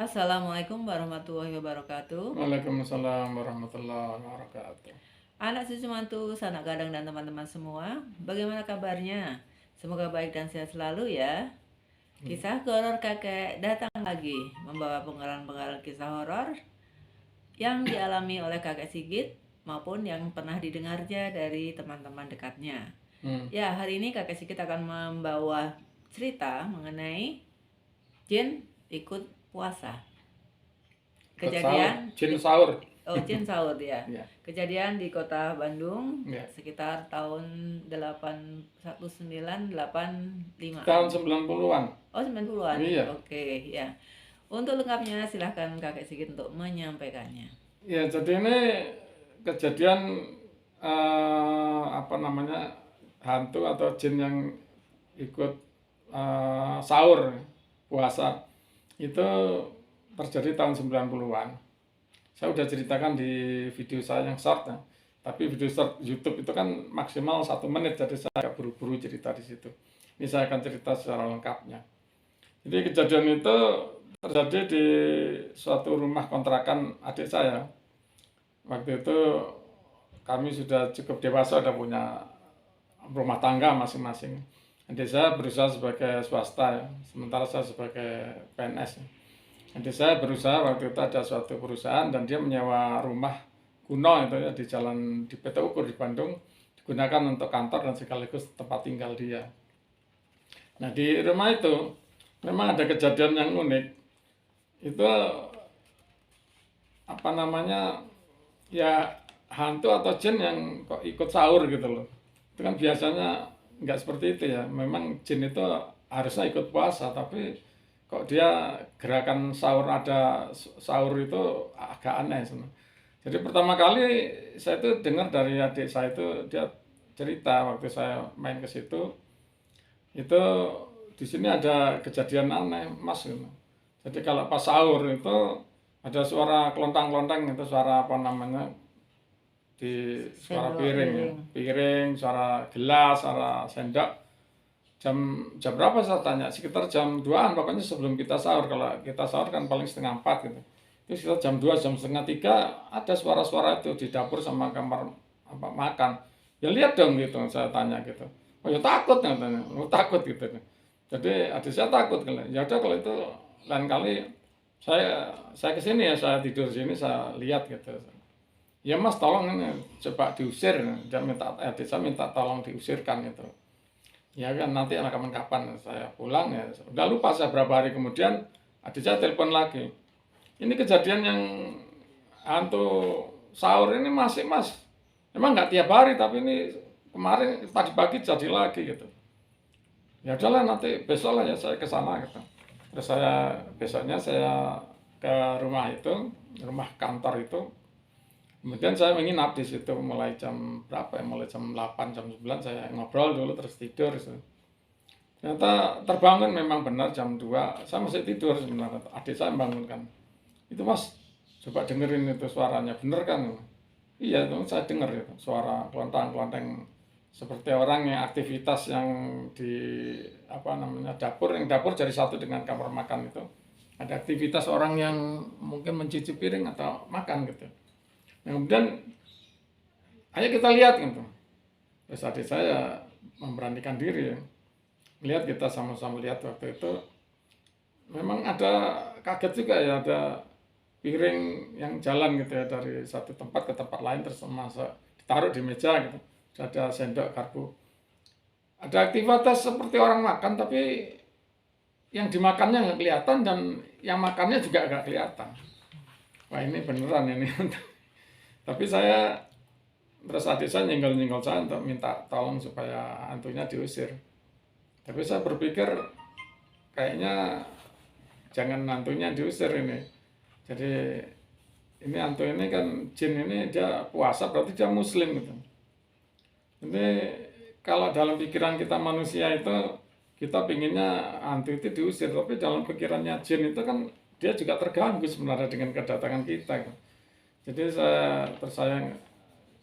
Assalamualaikum warahmatullahi wabarakatuh. Waalaikumsalam warahmatullahi wabarakatuh. Anak cucu mantu, sanak gadang dan teman-teman semua, bagaimana kabarnya? Semoga baik dan sehat selalu ya. Kisah horor kakek datang lagi, membawa pengalaman-pengalaman kisah horor yang dialami oleh kakek Sigit maupun yang pernah didengarnya dari teman-teman dekatnya. Ya, hari ini kakek Sigit akan membawa cerita mengenai jin ikut puasa. Kejadian Jin sahur. jin sahur ya. Ya. Kejadian di kota Bandung Ya. sekitar tahun 1985. Tahun 90-an. Oh, 90-an. Iya. Oke, ya. Untuk lengkapnya silahkan Kakek Sigit untuk menyampaikannya. Ya, jadi ini kejadian hantu atau jin yang ikut sahur puasa itu terjadi tahun 90-an. Saya udah ceritakan di video saya yang short ya. Tapi video short YouTube itu kan maksimal 1 menit, jadi saya agak buru-buru cerita di situ. Ini saya akan cerita secara lengkapnya. Jadi kejadian itu terjadi di suatu rumah kontrakan adik saya. Waktu itu kami sudah cukup dewasa, udah punya rumah tangga masing-masing. Adik saya berusaha sebagai swasta ya, sementara saya sebagai PNS. Jadi saya berusaha waktu itu ada suatu perusahaan dan dia menyewa rumah kuno itu ya di jalan di PT Ukur di Bandung, digunakan untuk kantor dan sekaligus tempat tinggal dia. Nah di rumah itu memang ada kejadian yang unik. Itu ya hantu atau jin yang kok ikut sahur gitu loh. Itu kan biasanya nggak seperti itu ya. Memang jin itu harusnya ikut puasa, tapi kok dia gerakan sahur itu agak aneh sebenarnya. Jadi pertama kali saya itu dengar dari adik saya, itu dia cerita waktu saya main ke situ, itu di sini ada kejadian aneh mas gitu. Jadi kalau pas sahur itu ada suara kelontang-kelontang, itu suara suara piring, suara gelas, suara sendok. Jam berapa saya tanya, sekitar jam 2-an pokoknya sebelum kita sahur. Kalau kita sahur kan paling 3:30 gitu. Itu sekitar jam 2, jam 2:30 ada suara-suara itu di dapur sama kamar makan. Ya lihat dong gitu, saya tanya gitu. Oh ya takut katanya, takut gitu. Jadi adik saya takut kalau. Ya udah kalau itu lain kali saya kesini ya, saya tidur sini saya lihat gitu. Ya mas tolong ini coba diusir. Adik saya minta tolong diusirkan itu. Ya kan nanti kapan saya pulang ya. Udah lupa saya berapa hari kemudian adik saya telepon lagi. Ini kejadian yang hantu sahur ini masih mas. Emang nggak tiap hari tapi ini kemarin tadi pagi jadi lagi gitu. Ya udahlah nanti besok lah ya saya ke sana gitu. Terus besoknya saya ke rumah itu, rumah kantor itu. Kemudian saya menginap di situ mulai jam berapa ya? Mulai jam 8, jam 9 saya ngobrol dulu terus tidur. Ternyata terbangun memang benar jam 2. Saya masih tidur sebenarnya. Adik saya membangunkan. Itu mas, coba dengerin itu suaranya. Bener kan? Iya, itu saya dengar itu suara kelontang-kelontang seperti orang yang aktivitas yang di dapur. Yang dapur jadi satu dengan kamar makan itu. Ada aktivitas orang yang mungkin mencuci piring atau makan gitu. Nah, kemudian ayo kita lihat gitu. Terus adik saya memberanikan diri ya. Lihat, kita sama-sama lihat waktu itu. Memang ada kaget juga ya, ada piring yang jalan gitu ya dari satu tempat ke tempat lain terus ditaruh di meja gitu. Ada sendok garpu. Ada aktivitas seperti orang makan tapi yang dimakannya nggak kelihatan dan yang makannya juga nggak kelihatan. Wah ini beneran ini. Tapi terus adik saya nyenggol saya untuk minta tolong supaya hantunya diusir. Tapi saya berpikir kayaknya jangan hantunya diusir ini. Jadi ini hantu ini kan jin ini dia puasa berarti dia muslim gitu. Ini kalau dalam pikiran kita manusia itu kita pinginnya hantu itu diusir, tapi dalam pikirannya jin itu kan dia juga terganggu sebenarnya dengan kedatangan kita. Jadi saya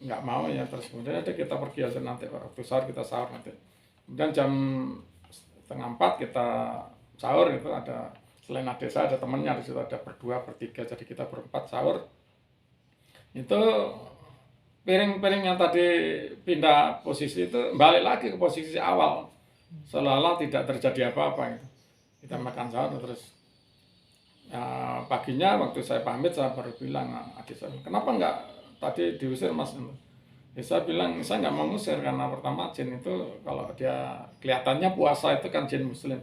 nggak mau ya, terus kemudian kita pergi aja nanti waktu sahur kita nanti. Kemudian jam 3:30 kita sahur itu ada selain adik saya ada temannya di situ, ada berdua bertiga, jadi kita berempat sahur. Itu piring-piring yang tadi pindah posisi itu balik lagi ke posisi awal, seolah-olah tidak terjadi apa-apa gitu. Kita makan sahur terus paginya waktu saya pamit saya baru bilang adik saya, kenapa enggak tadi diusir mas? Ya, saya bilang saya nggak mau ngusir karena pertama jin itu kalau dia kelihatannya puasa itu kan jin muslim.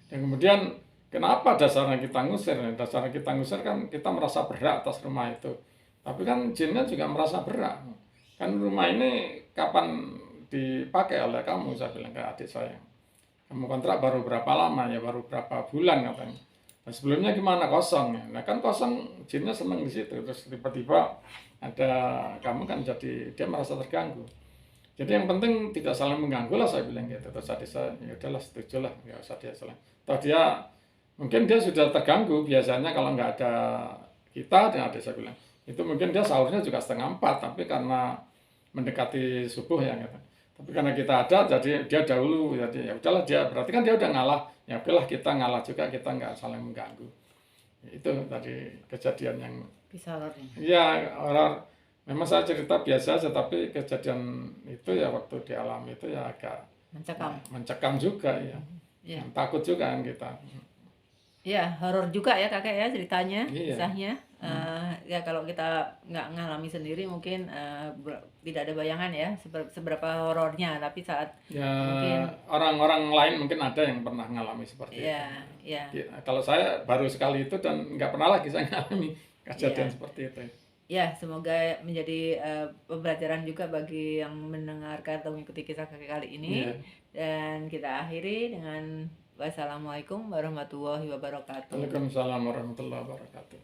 Dan kemudian kenapa dasarnya kita ngusir? Dasarnya kita ngusir kan kita merasa berhak atas rumah itu. Tapi kan jinnya juga merasa berhak. Kan rumah ini kapan dipakai oleh kamu? Saya bilang ke adik saya. Kamu kontrak baru berapa lama? Ya baru berapa bulan katanya. Nah, sebelumnya gimana kosong? Nah kan kosong jinnya seneng di situ. Terus tiba-tiba ada kamu kan jadi dia merasa terganggu. Jadi yang penting tidak saling mengganggu lah saya bilang gitu. Terus adik saya ya udahlah setuju lah nggak usah dia saling. Toh dia mungkin dia sudah terganggu biasanya kalau nggak ada kita dan adik saya bilang itu mungkin dia sahurnya juga 3:30 tapi karena mendekati subuh ya gitu. Tapi karena kita ada jadi dia dahulu jadi ya udahlah dia berarti kan dia udah ngalah ya udahlah kita ngalah juga kita nggak saling mengganggu. Itu tadi kejadian yang Kisah horornya. ya horor. Memang saya cerita biasa aja tapi kejadian itu ya waktu dialami itu ya agak mencekam juga ya. Iya. Takut juga kan kita. Ya, horor juga ya kakek ya ceritanya, Iya. kisahnya. Ya kalau kita nggak ngalami sendiri mungkin tidak ada bayangan ya seberapa horornya. Tapi saat Ya mungkin orang-orang lain mungkin ada yang pernah mengalami seperti itu. ya, ya, Ya, kalau saya baru sekali itu dan nggak pernah lagi saya mengalami kejadian Iya. seperti itu. ya semoga menjadi pembelajaran juga bagi yang mendengarkan atau mengikuti kisah kakek kali ini. Iya. Dan kita akhiri dengan wassalamualaikum warahmatullahi wabarakatuh. Waalaikumsalam warahmatullahi wabarakatuh.